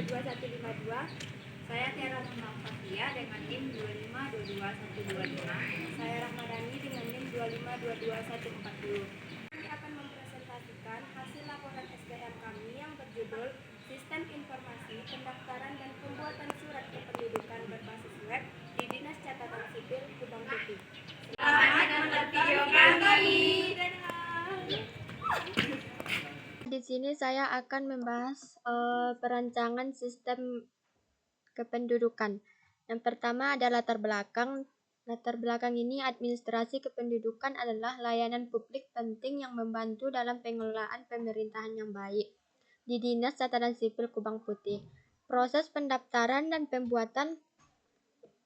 22152. Saya Tiara Fathia dengan NIM 2522125. Saya Rahmadani dengan NIM 2522140. Kami akan mempresentasikan hasil laporan SBM kami yang berjudul Sistem Informasi Pendaftaran dan Pembuatan Surat Kependudukan Berbasis Web di Dinas Catatan Sipil Kubang Putih. Selamat menonton video kami. Di sini saya akan membahas perancangan sistem kependudukan. Yang pertama ada latar belakang. Latar belakang ini, administrasi kependudukan adalah layanan publik penting yang membantu dalam pengelolaan pemerintahan yang baik di Dinas Catatan Sipil Kubang Putih. Proses pendaftaran dan pembuatan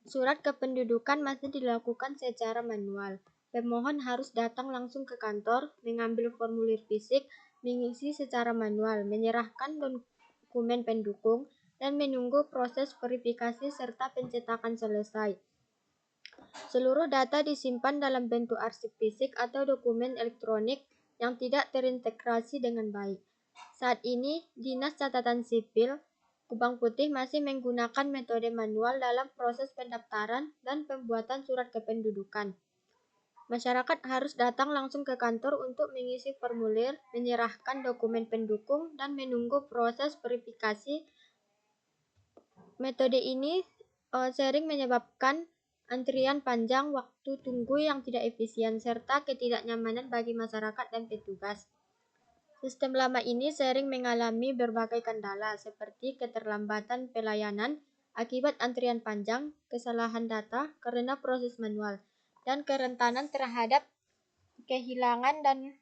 surat kependudukan masih dilakukan secara manual. Pemohon harus datang langsung ke kantor, mengambil formulir fisik, mengisi secara manual, menyerahkan dokumen pendukung, dan menunggu proses verifikasi serta pencetakan selesai. Seluruh data disimpan dalam bentuk arsip fisik atau dokumen elektronik yang tidak terintegrasi dengan baik. Saat ini, Dinas Catatan Sipil Kubang Putih masih menggunakan metode manual dalam proses pendaftaran dan pembuatan surat kependudukan. Masyarakat harus datang langsung ke kantor untuk mengisi formulir, menyerahkan dokumen pendukung, dan menunggu proses verifikasi. Metode ini sering menyebabkan antrian panjang, waktu tunggu yang tidak efisien, serta ketidaknyamanan bagi masyarakat dan petugas. Sistem lama ini sering mengalami berbagai kendala, seperti keterlambatan pelayanan akibat antrian panjang, kesalahan data karena proses manual, dan kerentanan terhadap kehilangan dan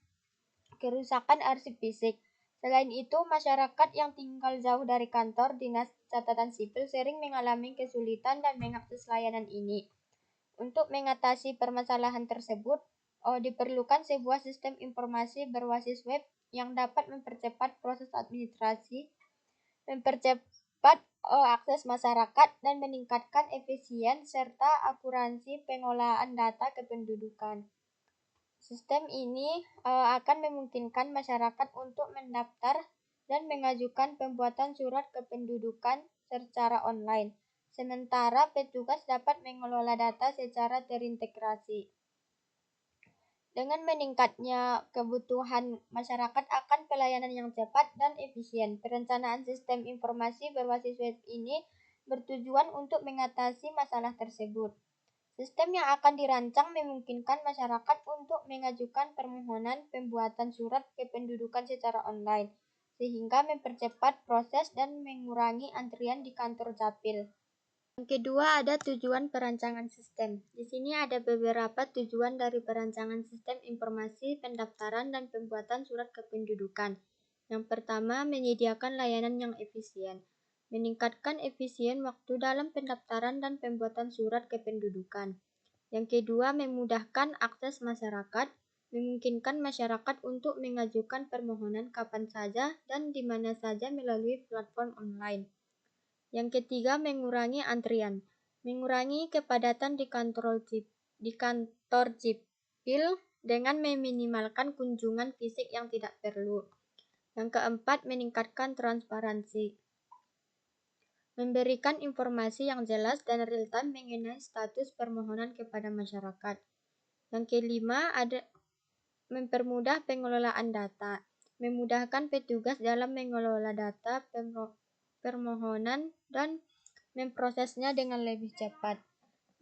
kerusakan arsip fisik. Selain itu, masyarakat yang tinggal jauh dari kantor Dinas Catatan Sipil sering mengalami kesulitan dan mengakses layanan ini. Untuk mengatasi permasalahan tersebut, diperlukan sebuah sistem informasi berbasis web yang dapat mempercepat proses administrasi, mempercepat akses masyarakat, dan meningkatkan efisien serta akurasi pengolahan data kependudukan. Sistem ini akan memungkinkan masyarakat untuk mendaftar dan mengajukan pembuatan surat kependudukan secara online, sementara petugas dapat mengelola data secara terintegrasi. Dengan meningkatnya kebutuhan masyarakat akan pelayanan yang cepat dan efisien, perencanaan sistem informasi berbasis web ini bertujuan untuk mengatasi masalah tersebut. Sistem yang akan dirancang memungkinkan masyarakat untuk mengajukan permohonan pembuatan surat kependudukan secara online, sehingga mempercepat proses dan mengurangi antrian di kantor Capil. Yang kedua ada tujuan perancangan sistem. Di sini ada beberapa tujuan dari perancangan sistem informasi pendaftaran dan pembuatan surat kependudukan. Yang pertama, menyediakan layanan yang efisien. Meningkatkan efisien waktu dalam pendaftaran dan pembuatan surat kependudukan. Yang kedua, memudahkan akses masyarakat, memungkinkan masyarakat untuk mengajukan permohonan kapan saja dan di mana saja melalui platform online. Yang ketiga, mengurangi antrian, mengurangi kepadatan di kantor Sipil dengan meminimalkan kunjungan fisik yang tidak perlu. Yang keempat, meningkatkan transparansi, memberikan informasi yang jelas dan real-time mengenai status permohonan kepada masyarakat. Yang kelima, ada mempermudah pengelolaan data, memudahkan petugas dalam mengelola data permohonan dan memprosesnya dengan lebih cepat.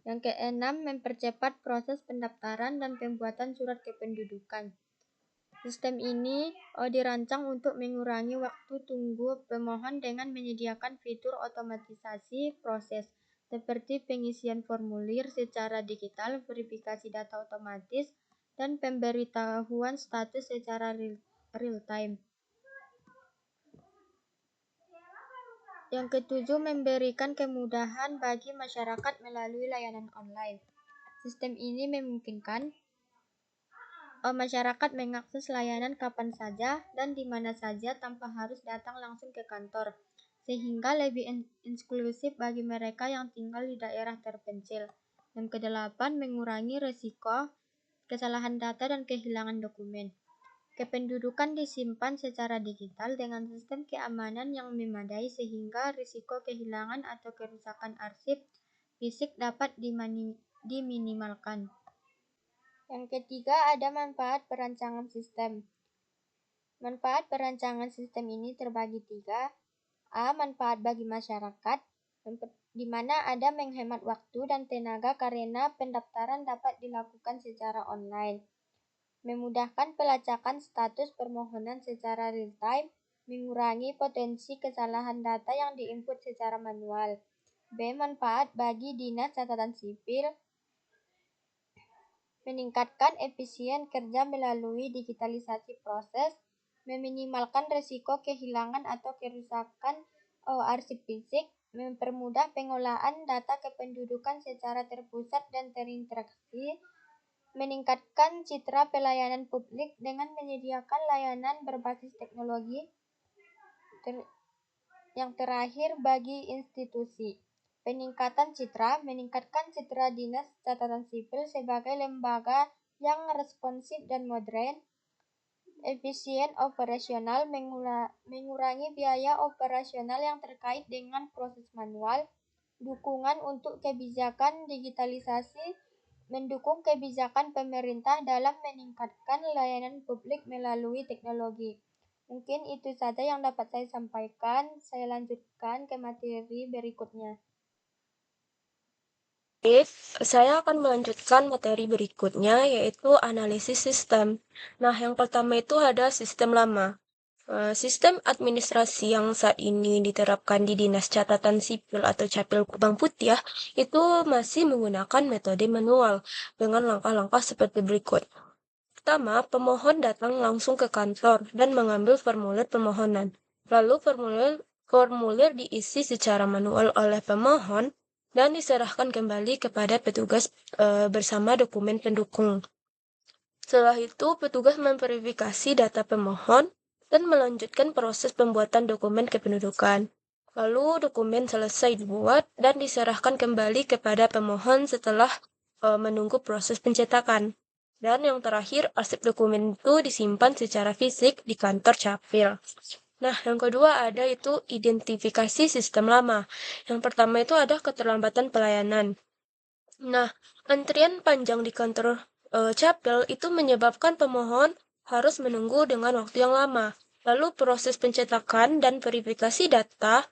Yang keenam, mempercepat proses pendaftaran dan pembuatan surat kependudukan. Sistem ini dirancang untuk mengurangi waktu tunggu pemohon dengan menyediakan fitur otomatisasi proses, seperti pengisian formulir secara digital, verifikasi data otomatis, dan pemberitahuan status secara real-time. Yang ketujuh, memberikan kemudahan bagi masyarakat melalui layanan online. Sistem ini memungkinkan masyarakat mengakses layanan kapan saja dan di mana saja tanpa harus datang langsung ke kantor, sehingga lebih inklusif bagi mereka yang tinggal di daerah terpencil. Yang kedelapan, mengurangi risiko kesalahan data dan kehilangan dokumen. Kependudukan disimpan secara digital dengan sistem keamanan yang memadai sehingga risiko kehilangan atau kerusakan arsip fisik dapat diminimalkan. Yang ketiga, ada manfaat perancangan sistem. Manfaat perancangan sistem ini terbagi 3. A. Manfaat bagi masyarakat, di mana ada menghemat waktu dan tenaga karena pendaftaran dapat dilakukan secara online. Memudahkan pelacakan status permohonan secara real-time, mengurangi potensi kesalahan data yang diinput secara manual. B. Manfaat bagi Dinas Catatan Sipil, meningkatkan efisien kerja melalui digitalisasi proses, meminimalkan risiko kehilangan atau kerusakan arsip fisik, mempermudah pengolahan data kependudukan secara terpusat dan terinteraksi, meningkatkan citra pelayanan publik dengan menyediakan layanan berbasis teknologi. Yang terakhir, bagi institusi, meningkatkan citra Dinas Catatan Sipil sebagai lembaga yang responsif dan modern, efisien operasional, mengurangi biaya operasional yang terkait dengan proses manual, dukungan untuk kebijakan digitalisasi, mendukung kebijakan pemerintah dalam meningkatkan layanan publik melalui teknologi. Mungkin itu saja yang dapat saya sampaikan. Saya lanjutkan ke materi berikutnya. Oke, saya akan melanjutkan materi berikutnya, yaitu analisis sistem. Nah, yang pertama itu ada sistem lama. Sistem administrasi yang saat ini diterapkan di Dinas Catatan Sipil atau Capil Kubang Putih itu masih menggunakan metode manual dengan langkah-langkah seperti berikut. Pertama, pemohon datang langsung ke kantor dan mengambil formulir permohonan. Lalu formulir diisi secara manual oleh pemohon dan diserahkan kembali kepada petugas bersama dokumen pendukung. Setelah itu, petugas memverifikasi data pemohon dan melanjutkan proses pembuatan dokumen kependudukan. Lalu dokumen selesai dibuat dan diserahkan kembali kepada pemohon setelah menunggu proses pencetakan. Dan yang terakhir, arsip dokumen itu disimpan secara fisik di kantor Capil. Nah, yang kedua ada itu identifikasi sistem lama. Yang pertama itu ada keterlambatan pelayanan. Nah, antrian panjang di kantor Capil itu menyebabkan pemohon harus menunggu dengan waktu yang lama. Lalu proses pencetakan dan verifikasi data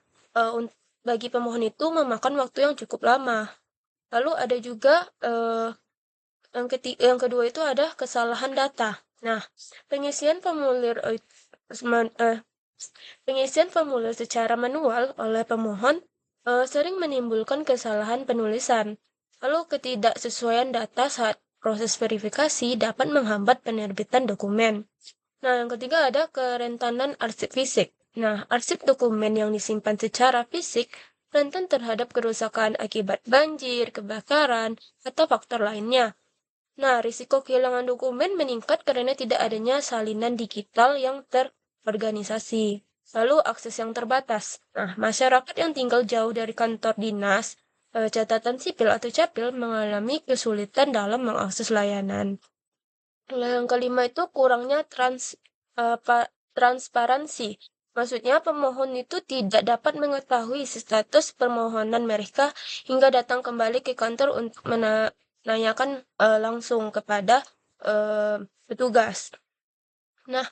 bagi pemohon itu memakan waktu yang cukup lama. Lalu ada juga yang kedua itu ada kesalahan data. Nah, pengisian formulir secara manual oleh pemohon sering menimbulkan kesalahan penulisan. Lalu ketidaksesuaian data saat proses verifikasi dapat menghambat penerbitan dokumen. Nah, yang ketiga ada kerentanan arsip fisik. Nah, arsip dokumen yang disimpan secara fisik rentan terhadap kerusakan akibat banjir, kebakaran, atau faktor lainnya. Nah, risiko kehilangan dokumen meningkat karena tidak adanya salinan digital yang terorganisasi. Lalu akses yang terbatas. Nah, masyarakat yang tinggal jauh dari kantor dinas catatan sipil atau Capil mengalami kesulitan dalam mengakses layanan. Lalu yang kelima itu kurangnya transparansi. Maksudnya pemohon itu tidak dapat mengetahui status permohonan mereka hingga datang kembali ke kantor untuk menanyakan langsung kepada petugas. Nah,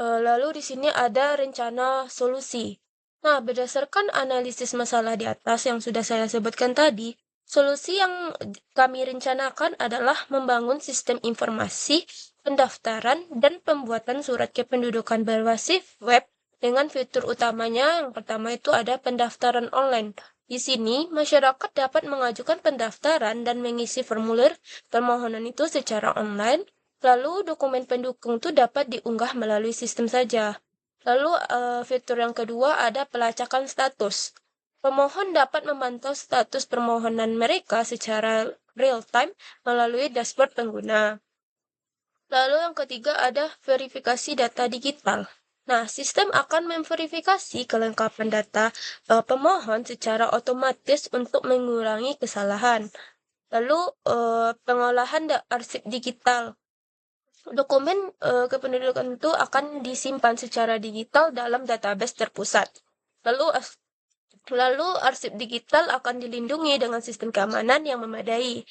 lalu di sini ada rencana solusi. Nah, berdasarkan analisis masalah di atas yang sudah saya sebutkan tadi, solusi yang kami rencanakan adalah membangun sistem informasi, pendaftaran, dan pembuatan surat kependudukan berbasis web dengan fitur utamanya yang pertama itu ada pendaftaran online. Di sini, masyarakat dapat mengajukan pendaftaran dan mengisi formulir permohonan itu secara online, lalu dokumen pendukung itu dapat diunggah melalui sistem saja. Lalu fitur yang kedua ada pelacakan status. Pemohon dapat memantau status permohonan mereka secara real-time melalui dashboard pengguna. Lalu yang ketiga ada verifikasi data digital. Nah, sistem akan memverifikasi kelengkapan data pemohon secara otomatis untuk mengurangi kesalahan. Lalu pengolahan arsip digital. Dokumen kependudukan itu akan disimpan secara digital dalam database terpusat. Lalu arsip digital akan dilindungi dengan sistem keamanan yang memadai.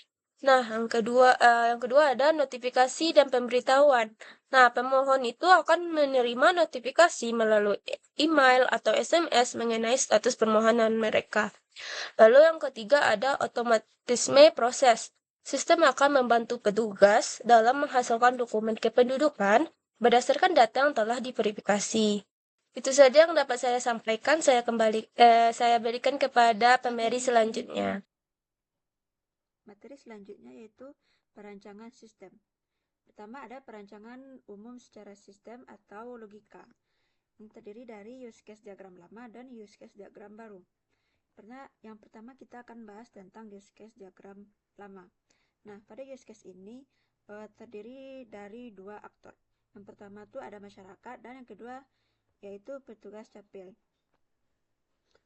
Nah, yang kedua ada notifikasi dan pemberitahuan. Nah, pemohon itu akan menerima notifikasi melalui email atau SMS mengenai status permohonan mereka. Lalu yang ketiga ada otomatisme proses. Sistem akan membantu petugas dalam menghasilkan dokumen kependudukan berdasarkan data yang telah diverifikasi. Itu saja yang dapat saya sampaikan. Saya berikan kepada pemberi selanjutnya. Materi selanjutnya yaitu perancangan sistem. Pertama ada perancangan umum secara sistem atau logika, yang terdiri dari use case diagram lama dan use case diagram baru. Yang pertama kita akan bahas tentang use case diagram lama. Nah, pada use case ini terdiri dari dua aktor. Yang pertama itu ada masyarakat dan yang kedua yaitu petugas capil.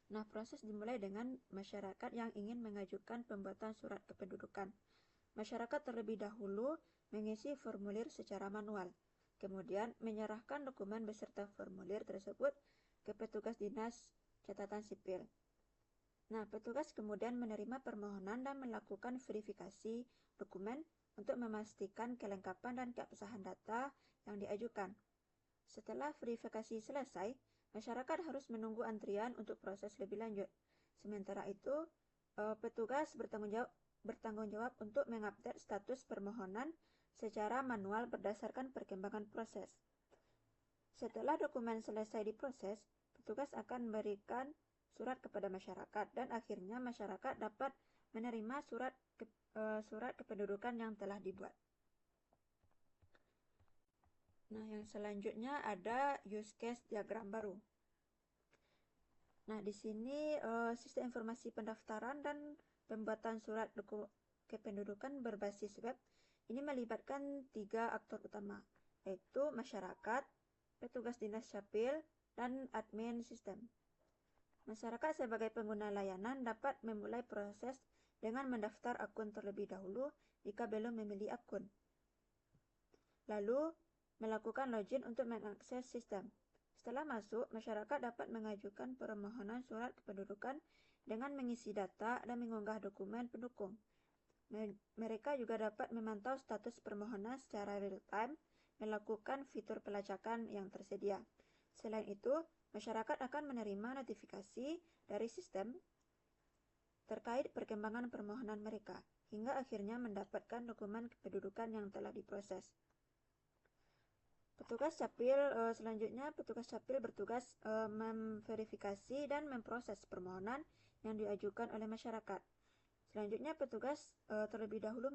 Nah, proses dimulai dengan masyarakat yang ingin mengajukan pembuatan surat kependudukan. Masyarakat terlebih dahulu mengisi formulir secara manual, kemudian menyerahkan dokumen beserta formulir tersebut ke petugas dinas catatan sipil. Nah, petugas kemudian menerima permohonan dan melakukan verifikasi dokumen untuk memastikan kelengkapan dan keabsahan data yang diajukan. Setelah verifikasi selesai, masyarakat harus menunggu antrian untuk proses lebih lanjut. Sementara itu, petugas bertanggung jawab untuk mengupdate status permohonan secara manual berdasarkan perkembangan proses. Setelah dokumen selesai diproses, petugas akan memberikan surat kepada masyarakat dan akhirnya masyarakat dapat menerima surat kependudukan yang telah dibuat. Nah, yang selanjutnya ada use case diagram baru. Nah, di sini sistem informasi pendaftaran dan pembuatan surat kependudukan berbasis web ini melibatkan 3 aktor utama, yaitu masyarakat, petugas dinas capil, dan admin sistem. Masyarakat sebagai pengguna layanan dapat memulai proses dengan mendaftar akun terlebih dahulu jika belum memilih akun. Lalu, melakukan login untuk mengakses sistem. Setelah masuk, masyarakat dapat mengajukan permohonan surat kependudukan dengan mengisi data dan mengunggah dokumen pendukung. Mereka juga dapat memantau status permohonan secara real-time, melakukan fitur pelacakan yang tersedia. Selain itu, masyarakat akan menerima notifikasi dari sistem terkait perkembangan permohonan mereka, hingga akhirnya mendapatkan dokumen kependudukan yang telah diproses. Selanjutnya petugas capil bertugas memverifikasi dan memproses permohonan yang diajukan oleh masyarakat. Selanjutnya petugas terlebih dahulu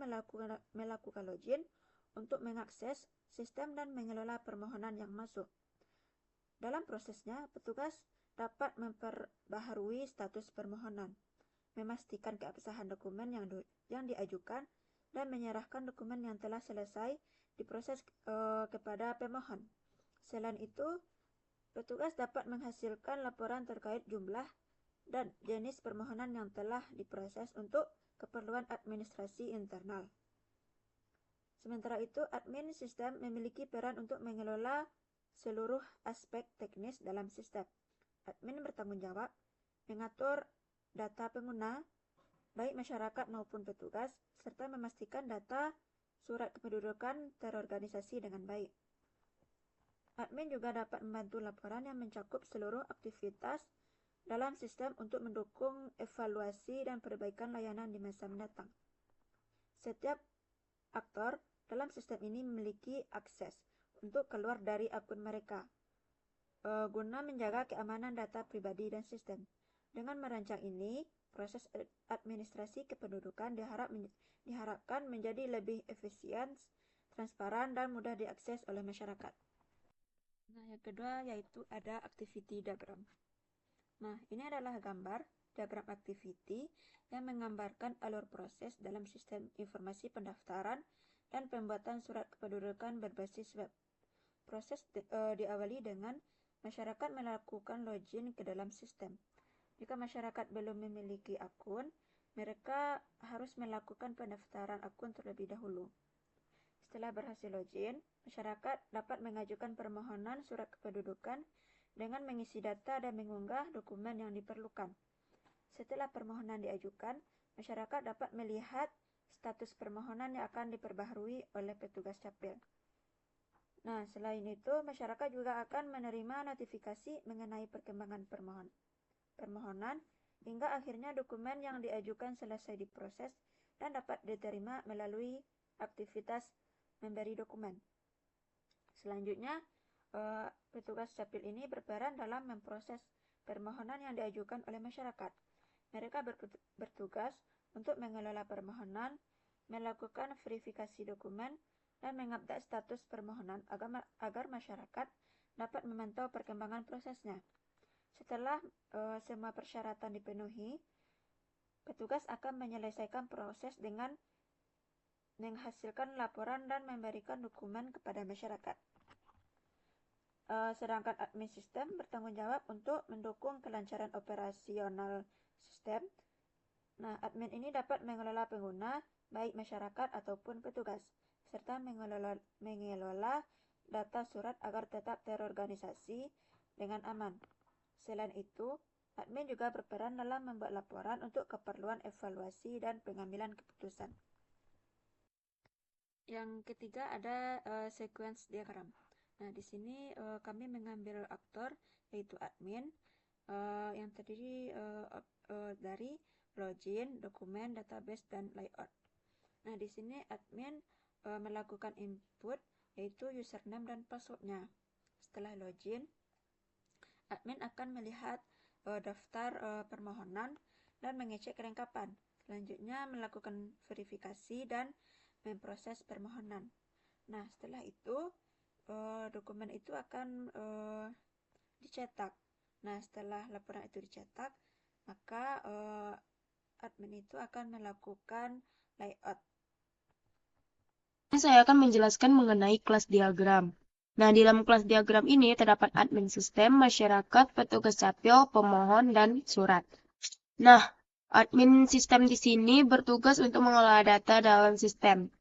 melakukan login untuk mengakses sistem dan mengelola permohonan yang masuk. Dalam prosesnya, petugas dapat memperbaharui status permohonan, memastikan keabsahan dokumen yang diajukan, dan menyerahkan dokumen yang telah selesai diproses kepada pemohon. Selain itu, petugas dapat menghasilkan laporan terkait jumlah dan jenis permohonan yang telah diproses untuk keperluan administrasi internal. Sementara itu, admin sistem memiliki peran untuk mengelola seluruh aspek teknis dalam sistem. Admin bertanggung jawab mengatur data pengguna, baik masyarakat maupun petugas, serta memastikan data surat kependudukan terorganisasi dengan baik. Admin juga dapat membantu laporan yang mencakup seluruh aktivitas dalam sistem untuk mendukung evaluasi dan perbaikan layanan di masa mendatang. Setiap aktor dalam sistem ini memiliki akses untuk keluar dari akun mereka, guna menjaga keamanan data pribadi dan sistem. Dengan merancang ini, proses administrasi kependudukan diharapkan menjadi lebih efisien, transparan, dan mudah diakses oleh masyarakat. Nah, yang kedua yaitu ada activity diagram. Nah, ini adalah gambar diagram activity yang menggambarkan alur proses dalam sistem informasi pendaftaran dan pembuatan surat kependudukan berbasis web. Proses diawali dengan masyarakat melakukan login ke dalam sistem. Jika masyarakat belum memiliki akun, mereka harus melakukan pendaftaran akun terlebih dahulu. Setelah berhasil login, masyarakat dapat mengajukan permohonan surat kependudukan dengan mengisi data dan mengunggah dokumen yang diperlukan. Setelah permohonan diajukan, masyarakat dapat melihat status permohonan yang akan diperbaharui oleh petugas capil. Nah, selain itu, masyarakat juga akan menerima notifikasi mengenai perkembangan permohonan hingga akhirnya dokumen yang diajukan selesai diproses dan dapat diterima melalui aktivitas memberi dokumen. Selanjutnya, petugas capil ini berperan dalam memproses permohonan yang diajukan oleh masyarakat. Mereka bertugas untuk mengelola permohonan, melakukan verifikasi dokumen, dan mengupdate status permohonan agar masyarakat dapat memantau perkembangan prosesnya. Setelah semua persyaratan dipenuhi, petugas akan menyelesaikan proses dengan menghasilkan laporan dan memberikan dokumen kepada masyarakat. Sedangkan admin sistem bertanggung jawab untuk mendukung kelancaran operasional sistem. Nah, admin ini dapat mengelola pengguna, baik masyarakat ataupun petugas, serta mengelola data surat agar tetap terorganisasi dengan aman. Selain itu, admin juga berperan dalam membuat laporan untuk keperluan evaluasi dan pengambilan keputusan. Yang ketiga ada sequence diagram. Nah, di sini kami mengambil aktor yaitu admin yang terdiri dari login, dokumen, database, dan layout. Nah, di sini admin melakukan input yaitu username dan passwordnya. Setelah login, admin akan melihat daftar permohonan dan mengecek kelengkapan. Selanjutnya melakukan verifikasi dan memproses permohonan. Nah, setelah itu dokumen itu akan dicetak. Nah, setelah laporan itu dicetak, maka admin itu akan melakukan layout. Saya akan menjelaskan mengenai kelas diagram. Nah, di dalam kelas diagram ini terdapat admin sistem, masyarakat, petugas capil, pemohon, dan surat. Nah, admin sistem di sini bertugas untuk mengelola data dalam sistem.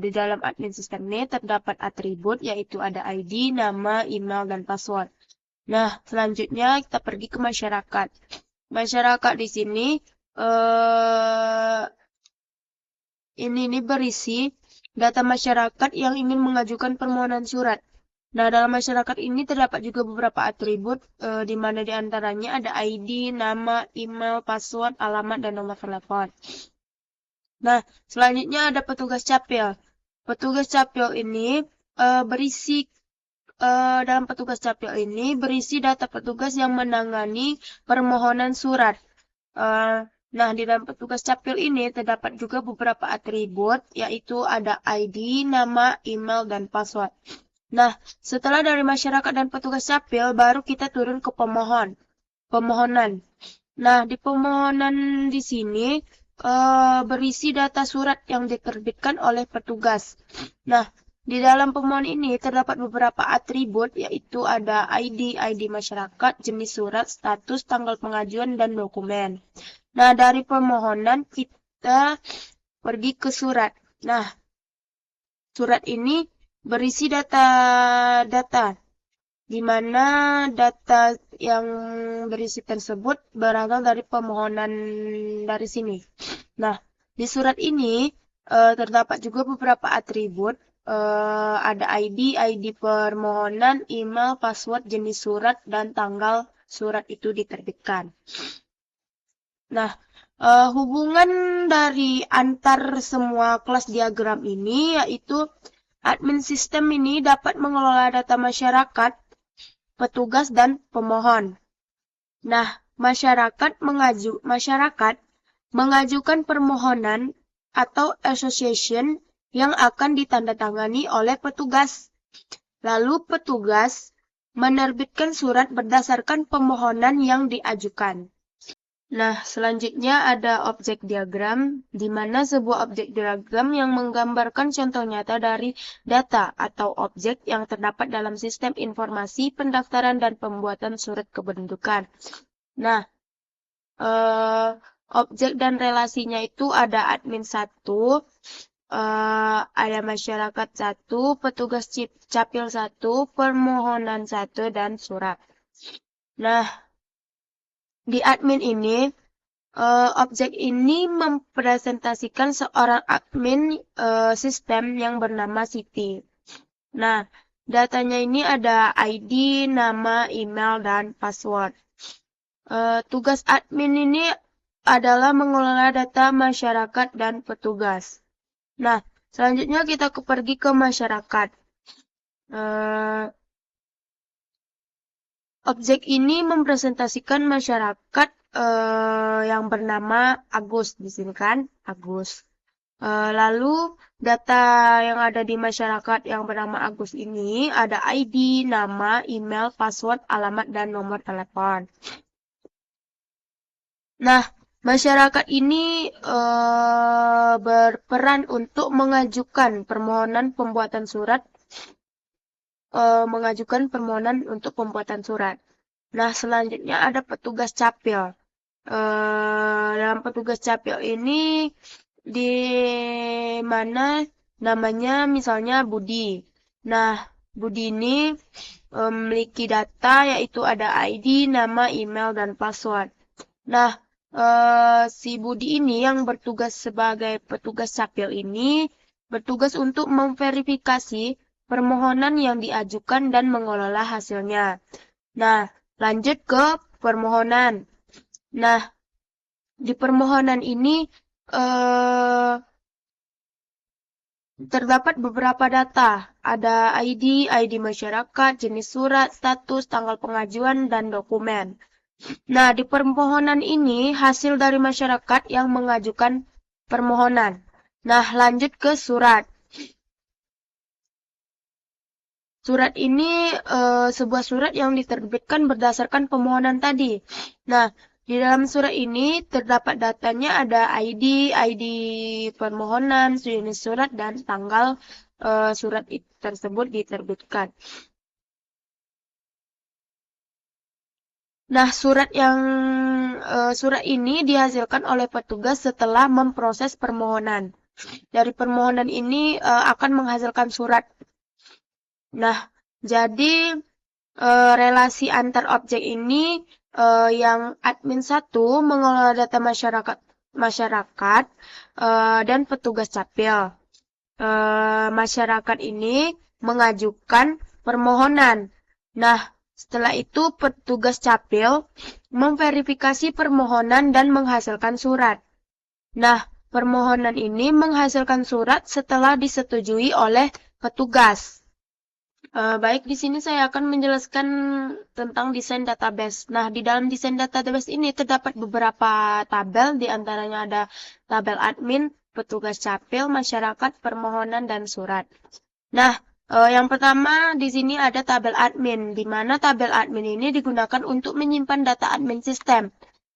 Di dalam admin sistem ini terdapat atribut, yaitu ada ID, nama, email, dan password. Nah, selanjutnya kita pergi ke masyarakat. Masyarakat di sini ini berisi data masyarakat yang ingin mengajukan permohonan surat. Nah, dalam masyarakat ini terdapat juga beberapa atribut, di mana diantaranya ada ID, nama, email, password, alamat, dan nomor telepon. Nah, selanjutnya ada petugas capil. Petugas capil ini dalam petugas capil ini berisi data petugas yang menangani permohonan surat. Nah, di dalam petugas capil ini terdapat juga beberapa atribut, yaitu ada ID, nama, email, dan password. Nah, setelah dari masyarakat dan petugas capil, baru kita turun ke pemohonan. Nah, di pemohonan di sini berisi data surat yang diterbitkan oleh petugas. Nah, di dalam pemohon ini terdapat beberapa atribut, yaitu ada ID masyarakat, jenis surat, status, tanggal pengajuan, dan dokumen. Nah, dari permohonan kita pergi ke surat. Nah, surat ini berisi data, di mana data yang berisi tersebut berasal dari permohonan dari sini. Nah, di surat ini terdapat juga beberapa atribut, ada ID permohonan, email, password, jenis surat, dan tanggal surat itu diterbitkan. Nah, hubungan dari antar semua kelas diagram ini yaitu admin sistem ini dapat mengelola data masyarakat, petugas, dan pemohon. Nah, masyarakat mengajukan permohonan atau association yang akan ditandatangani oleh petugas. Lalu petugas menerbitkan surat berdasarkan permohonan yang diajukan. Nah, selanjutnya ada objek diagram, di mana sebuah objek diagram yang menggambarkan contoh nyata dari data atau objek yang terdapat dalam sistem informasi pendaftaran dan pembuatan surat kependudukan. Nah, objek dan relasinya itu ada admin 1, ada masyarakat 1, petugas capil 1, permohonan 1, dan surat. Nah, di admin ini, objek ini mempresentasikan seorang admin sistem yang bernama Siti. Nah, datanya ini ada ID, nama, email, dan password. Tugas admin ini adalah mengelola data masyarakat dan petugas. Nah, selanjutnya kita pergi ke masyarakat. Objek ini mempresentasikan masyarakat yang bernama Agus di sini kan, Agus. Lalu data yang ada di masyarakat yang bernama Agus ini ada ID, nama, email, password, alamat, dan nomor telepon. Nah, masyarakat ini berperan untuk mengajukan permohonan pembuatan surat, untuk pembuatan surat. Nah, selanjutnya ada petugas capil. Dalam petugas capil ini di mana namanya misalnya Budi. Nah, Budi ini memiliki data yaitu ada ID, nama, email, dan password. Nah, si Budi ini yang bertugas sebagai petugas capil ini bertugas untuk memverifikasi permohonan yang diajukan dan mengelola hasilnya. Nah, lanjut ke permohonan. Nah, di permohonan ini terdapat beberapa data. Ada ID masyarakat, jenis surat, status, tanggal pengajuan, dan dokumen. Nah, di permohonan ini hasil dari masyarakat yang mengajukan permohonan. Nah, lanjut ke surat. Surat ini sebuah surat yang diterbitkan berdasarkan permohonan tadi. Nah, di dalam surat ini terdapat datanya ada ID permohonan, jenis surat, dan tanggal surat tersebut diterbitkan. Nah, surat ini dihasilkan oleh petugas setelah memproses permohonan. Dari permohonan ini akan menghasilkan surat. Nah, jadi relasi antar objek ini yang admin 1 mengelola data masyarakat dan petugas capil. Masyarakat ini mengajukan permohonan. Nah, setelah itu petugas capil memverifikasi permohonan dan menghasilkan surat. Nah, permohonan ini menghasilkan surat setelah disetujui oleh petugas. Baik, di sini saya akan menjelaskan tentang desain database. Nah, di dalam desain database ini terdapat beberapa tabel, di antaranya ada tabel admin, petugas capil, masyarakat, permohonan, dan surat. Nah, yang pertama di sini ada tabel admin, di mana tabel admin ini digunakan untuk menyimpan data admin sistem,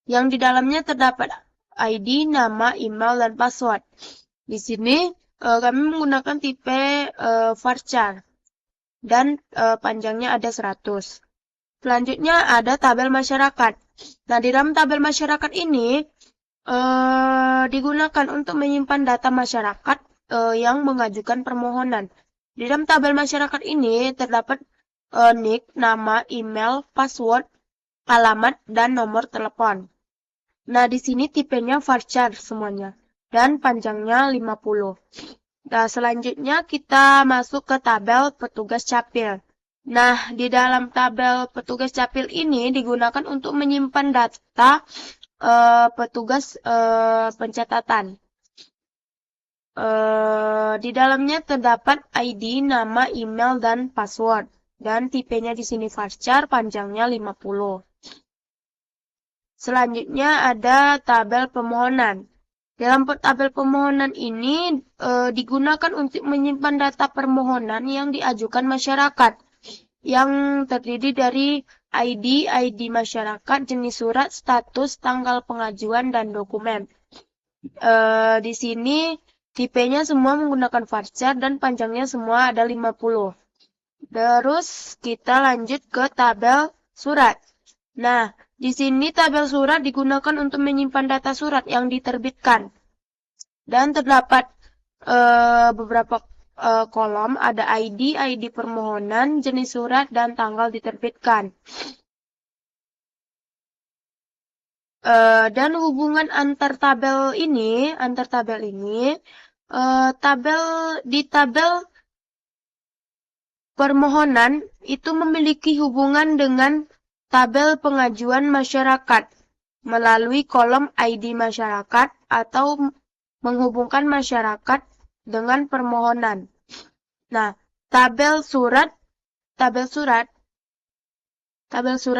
yang di dalamnya terdapat ID, nama, email, dan password. Di sini kami menggunakan tipe varchar dan panjangnya ada 100. Selanjutnya ada tabel masyarakat. Nah, di dalam tabel masyarakat ini digunakan untuk menyimpan data masyarakat yang mengajukan permohonan. Di dalam tabel masyarakat ini terdapat nick, nama, email, password, alamat, dan nomor telepon. Nah, di sini tipenya varchar semuanya dan panjangnya 50. Nah, selanjutnya kita masuk ke tabel petugas capil. Nah, di dalam tabel petugas capil ini digunakan untuk menyimpan data petugas pencatatan. Di dalamnya terdapat ID, nama, email, dan password. Dan tipenya di sini varchar, panjangnya 50. Selanjutnya ada tabel permohonan. Dalam tabel permohonan ini digunakan untuk menyimpan data permohonan yang diajukan masyarakat, yang terdiri dari ID masyarakat, jenis surat, status, tanggal pengajuan, dan dokumen. Di sini tipenya semua menggunakan varchar dan panjangnya semua ada 50. Terus kita lanjut ke tabel surat. Nah, di sini tabel surat digunakan untuk menyimpan data surat yang diterbitkan. Dan terdapat beberapa kolom, ada ID permohonan, jenis surat, dan tanggal diterbitkan. Dan hubungan antar tabel ini, di tabel permohonan itu memiliki hubungan dengan tabel pengajuan masyarakat melalui kolom ID masyarakat atau menghubungkan masyarakat dengan permohonan. Nah, tabel surat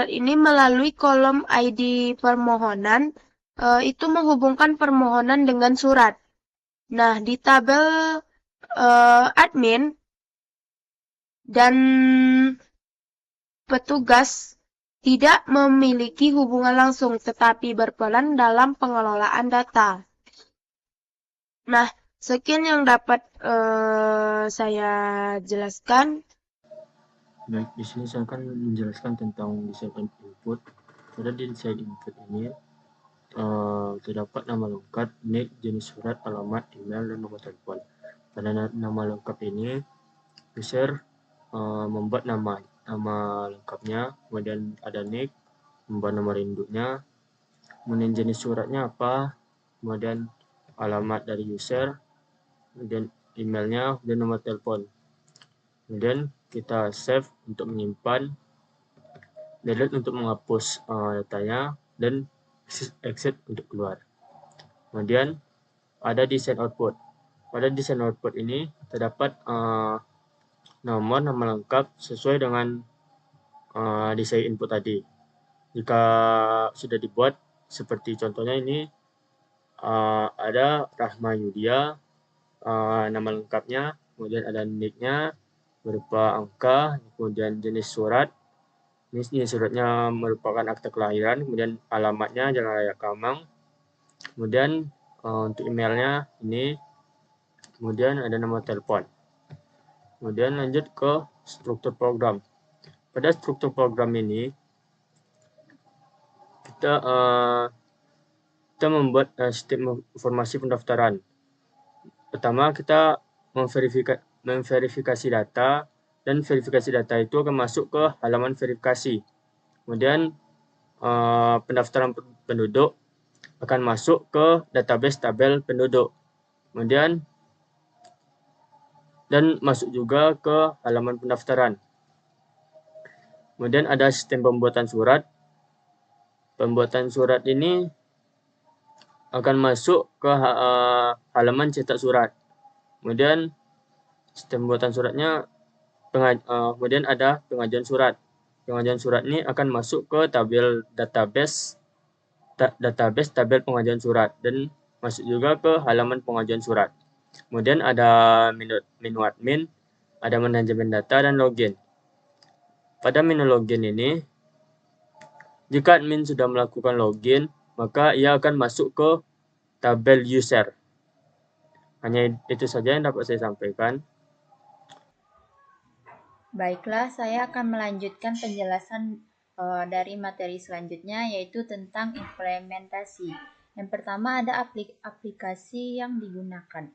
ini melalui kolom ID permohonan itu menghubungkan permohonan dengan surat. Nah, di tabel admin dan petugas tidak memiliki hubungan langsung, tetapi berperan dalam pengelolaan data. Nah, sekian yang dapat saya jelaskan. Baik, di sini saya akan menjelaskan tentang desain input. Pada desain input ini terdapat nama lengkap, nik, jenis surat, alamat, email, dan nomor telepon. Pada nama lengkap ini, user membuat nama lengkapnya, kemudian ada nik, membuat nomor induknya, kemudian jenis suratnya apa, kemudian alamat dari user, kemudian emailnya, dan nomor telepon. Kemudian kita save untuk menyimpan, delete untuk menghapus datanya, dan exit untuk keluar. Kemudian ada desain output. Pada desain output ini terdapat nama lengkap sesuai dengan desain input tadi. Jika sudah dibuat seperti contohnya ini, ada Rahma Yudia, nama lengkapnya, kemudian ada nicknya berupa angka, kemudian jenis surat. Ini suratnya merupakan akte kelahiran, kemudian alamatnya Jalan Raya Kamang, kemudian untuk emailnya ini, kemudian ada nomor telepon. Kemudian lanjut ke struktur program. Pada struktur program ini kita membuat sistem informasi pendaftaran. Pertama kita memverifikasi data, dan verifikasi data itu akan masuk ke halaman verifikasi. Kemudian pendaftaran penduduk akan masuk ke database tabel penduduk. Kemudian dan masuk juga ke halaman pendaftaran. Kemudian ada sistem pembuatan surat. Pembuatan surat ini akan masuk ke halaman cetak surat. Kemudian sistem pembuatan suratnya, kemudian ada pengajuan surat. Pengajuan surat ini akan masuk ke tabel database tabel pengajuan surat, dan masuk juga ke halaman pengajuan surat. Kemudian ada menu admin, ada manajemen data, dan login. Pada menu login ini, jika admin sudah melakukan login, maka ia akan masuk ke tabel user. Hanya itu saja yang dapat saya sampaikan. Baiklah, saya akan melanjutkan penjelasan dari materi selanjutnya, yaitu tentang implementasi. Yang pertama ada aplikasi yang digunakan.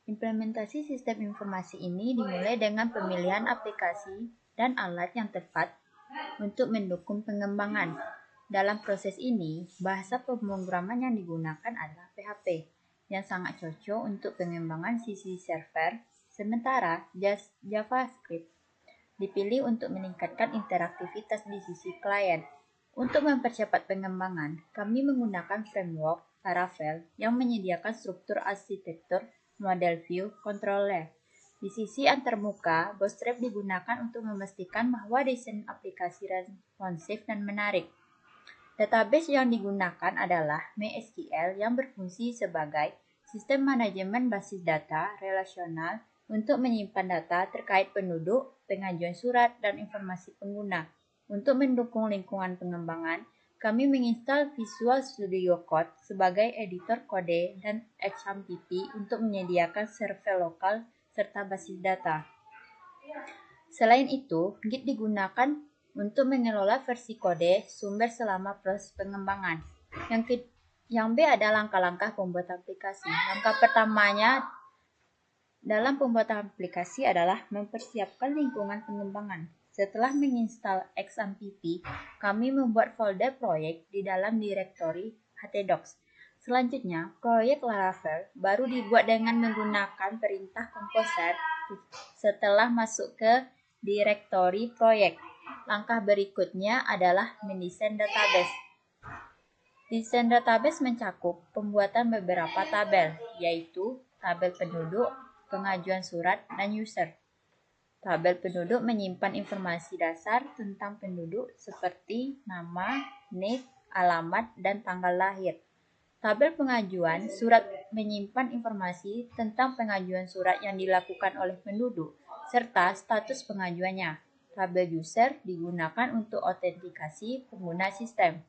Implementasi sistem informasi ini dimulai dengan pemilihan aplikasi dan alat yang tepat untuk mendukung pengembangan. Dalam proses ini, bahasa pemrograman yang digunakan adalah PHP, yang sangat cocok untuk pengembangan sisi server, sementara JavaScript dipilih untuk meningkatkan interaktivitas di sisi klien. Untuk mempercepat pengembangan, kami menggunakan framework Laravel yang menyediakan struktur arsitektur model view controller. Di sisi antarmuka, Bootstrap digunakan untuk memastikan bahwa desain aplikasi responsif dan menarik. Database yang digunakan adalah MySQL yang berfungsi sebagai sistem manajemen basis data relasional untuk menyimpan data terkait penduduk, pengajuan surat, dan informasi pengguna. Untuk mendukung lingkungan pengembangan, kami menginstal Visual Studio Code sebagai editor kode dan XAMPP untuk menyediakan server lokal serta basis data. Selain itu, Git digunakan untuk mengelola versi kode sumber selama proses pengembangan. Yang B ada langkah-langkah pembuat aplikasi. Langkah pertamanya dalam pembuatan aplikasi adalah mempersiapkan lingkungan pengembangan. Setelah menginstal XAMPP, kami membuat folder proyek di dalam direktori htdocs. Selanjutnya, proyek Laravel baru dibuat dengan menggunakan perintah composer setelah masuk ke direktori proyek. Langkah berikutnya adalah mendesain database. Desain database mencakup pembuatan beberapa tabel, yaitu tabel penduduk, pengajuan surat, dan user. Tabel penduduk menyimpan informasi dasar tentang penduduk seperti nama, nik, alamat, dan tanggal lahir. Tabel pengajuan surat menyimpan informasi tentang pengajuan surat yang dilakukan oleh penduduk, serta status pengajuannya. Tabel user digunakan untuk autentikasi pengguna sistem.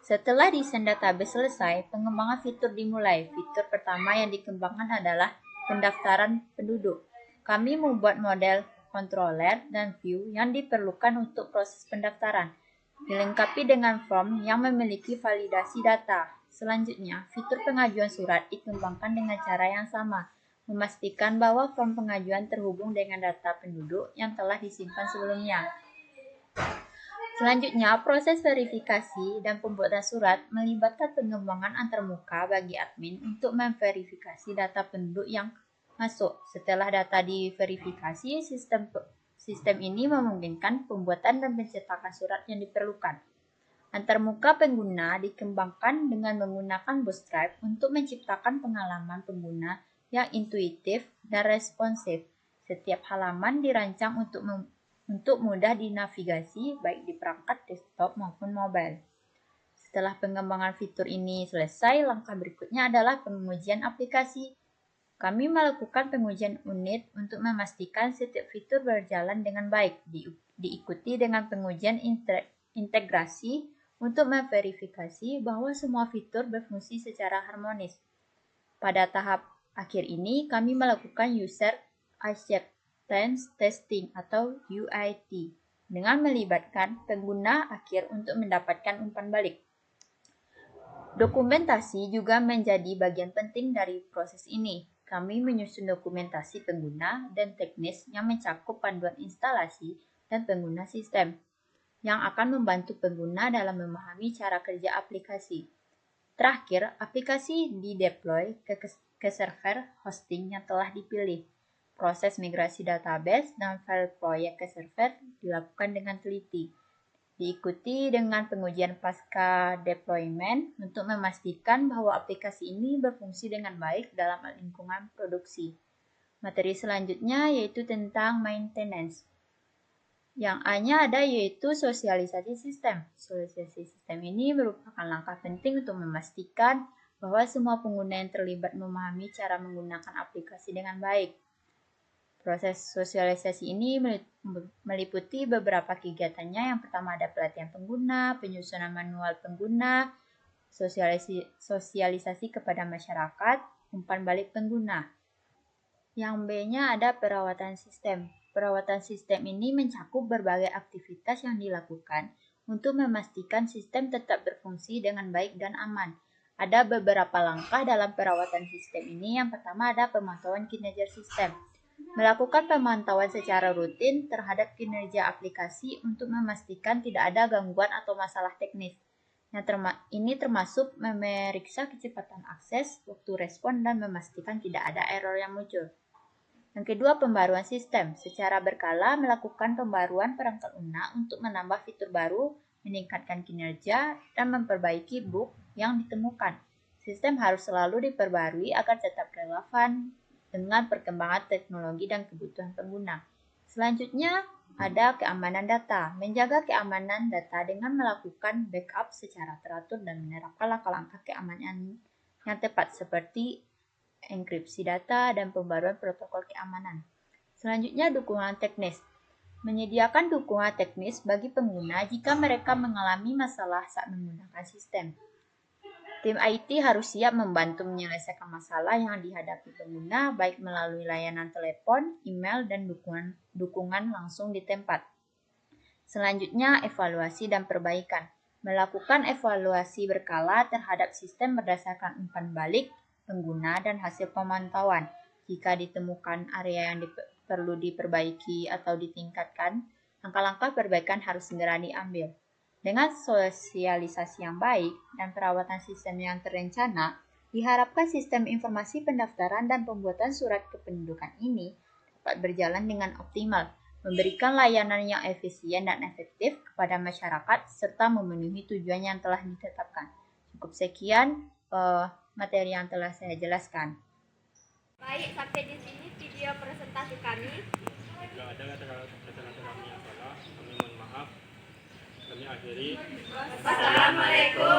Setelah desain database selesai, pengembangan fitur dimulai. Fitur pertama yang dikembangkan adalah pendaftaran penduduk. Kami membuat model controller dan view yang diperlukan untuk proses pendaftaran, dilengkapi dengan form yang memiliki validasi data. Selanjutnya, fitur pengajuan surat dikembangkan dengan cara yang sama, memastikan bahwa form pengajuan terhubung dengan data penduduk yang telah disimpan sebelumnya. Selanjutnya, proses verifikasi dan pembuatan surat melibatkan pengembangan antarmuka bagi admin untuk memverifikasi data penduduk yang masuk. Setelah data diverifikasi, sistem ini memungkinkan pembuatan dan pencetakan surat yang diperlukan. Antarmuka pengguna dikembangkan dengan menggunakan Bootstrap untuk menciptakan pengalaman pengguna yang intuitif dan responsif. Setiap halaman dirancang untuk mudah dinavigasi baik di perangkat desktop maupun mobile. Setelah pengembangan fitur ini selesai, langkah berikutnya adalah pengujian aplikasi. Kami melakukan pengujian unit untuk memastikan setiap fitur berjalan dengan baik, diikuti dengan pengujian integrasi untuk memverifikasi bahwa semua fitur berfungsi secara harmonis. Pada tahap akhir ini, kami melakukan user acceptance testing atau UAT dengan melibatkan pengguna akhir untuk mendapatkan umpan balik. Dokumentasi juga menjadi bagian penting dari proses ini. Kami menyusun dokumentasi pengguna dan teknis yang mencakup panduan instalasi dan pengguna sistem, yang akan membantu pengguna dalam memahami cara kerja aplikasi. Terakhir, aplikasi dideploy ke server hosting yang telah dipilih. Proses migrasi database dan file proyek ke server dilakukan dengan teliti, diikuti dengan pengujian pasca deployment untuk memastikan bahwa aplikasi ini berfungsi dengan baik dalam lingkungan produksi. Materi selanjutnya yaitu tentang maintenance. Yang A-nya ada yaitu sosialisasi sistem. Sosialisasi sistem ini merupakan langkah penting untuk memastikan bahwa semua pengguna yang terlibat memahami cara menggunakan aplikasi dengan baik. Proses sosialisasi ini meliputi beberapa kegiatannya. Yang pertama ada pelatihan pengguna, penyusunan manual pengguna, sosialisasi kepada masyarakat, umpan balik pengguna. Yang B-nya ada perawatan sistem. Perawatan sistem ini mencakup berbagai aktivitas yang dilakukan untuk memastikan sistem tetap berfungsi dengan baik dan aman. Ada beberapa langkah dalam perawatan sistem ini. Yang pertama ada pemantauan kinerja sistem. Melakukan pemantauan secara rutin terhadap kinerja aplikasi untuk memastikan tidak ada gangguan atau masalah teknis. Ini termasuk memeriksa kecepatan akses, waktu respon, dan memastikan tidak ada error yang muncul. Yang kedua, pembaruan sistem. Secara berkala melakukan pembaruan perangkat lunak untuk menambah fitur baru, meningkatkan kinerja, dan memperbaiki bug yang ditemukan. Sistem harus selalu diperbarui agar tetap relevan dengan perkembangan teknologi dan kebutuhan pengguna. Selanjutnya, ada keamanan data. Menjaga keamanan data dengan melakukan backup secara teratur dan menerapkan langkah-langkah keamanan yang tepat seperti enkripsi data dan pembaruan protokol keamanan. Selanjutnya, dukungan teknis. Menyediakan dukungan teknis bagi pengguna jika mereka mengalami masalah saat menggunakan sistem. Tim IT harus siap membantu menyelesaikan masalah yang dihadapi pengguna, baik melalui layanan telepon, email, dan dukungan langsung di tempat. Selanjutnya, evaluasi dan perbaikan. Melakukan evaluasi berkala terhadap sistem berdasarkan umpan balik, pengguna dan hasil pemantauan. Jika ditemukan area yang perlu diperbaiki atau ditingkatkan, langkah-langkah perbaikan harus segera diambil. Dengan sosialisasi yang baik dan perawatan sistem yang terencana, diharapkan sistem informasi pendaftaran dan pembuatan surat kependudukan ini dapat berjalan dengan optimal, memberikan layanan yang efisien dan efektif kepada masyarakat, serta memenuhi tujuan yang telah ditetapkan. Cukup sekian materi yang telah saya jelaskan. Baik, sampai di sini video presentasi kami. Jika ada kata-kata kami yang salah, kami mohon maaf. Kami akhiri. Wassalamualaikum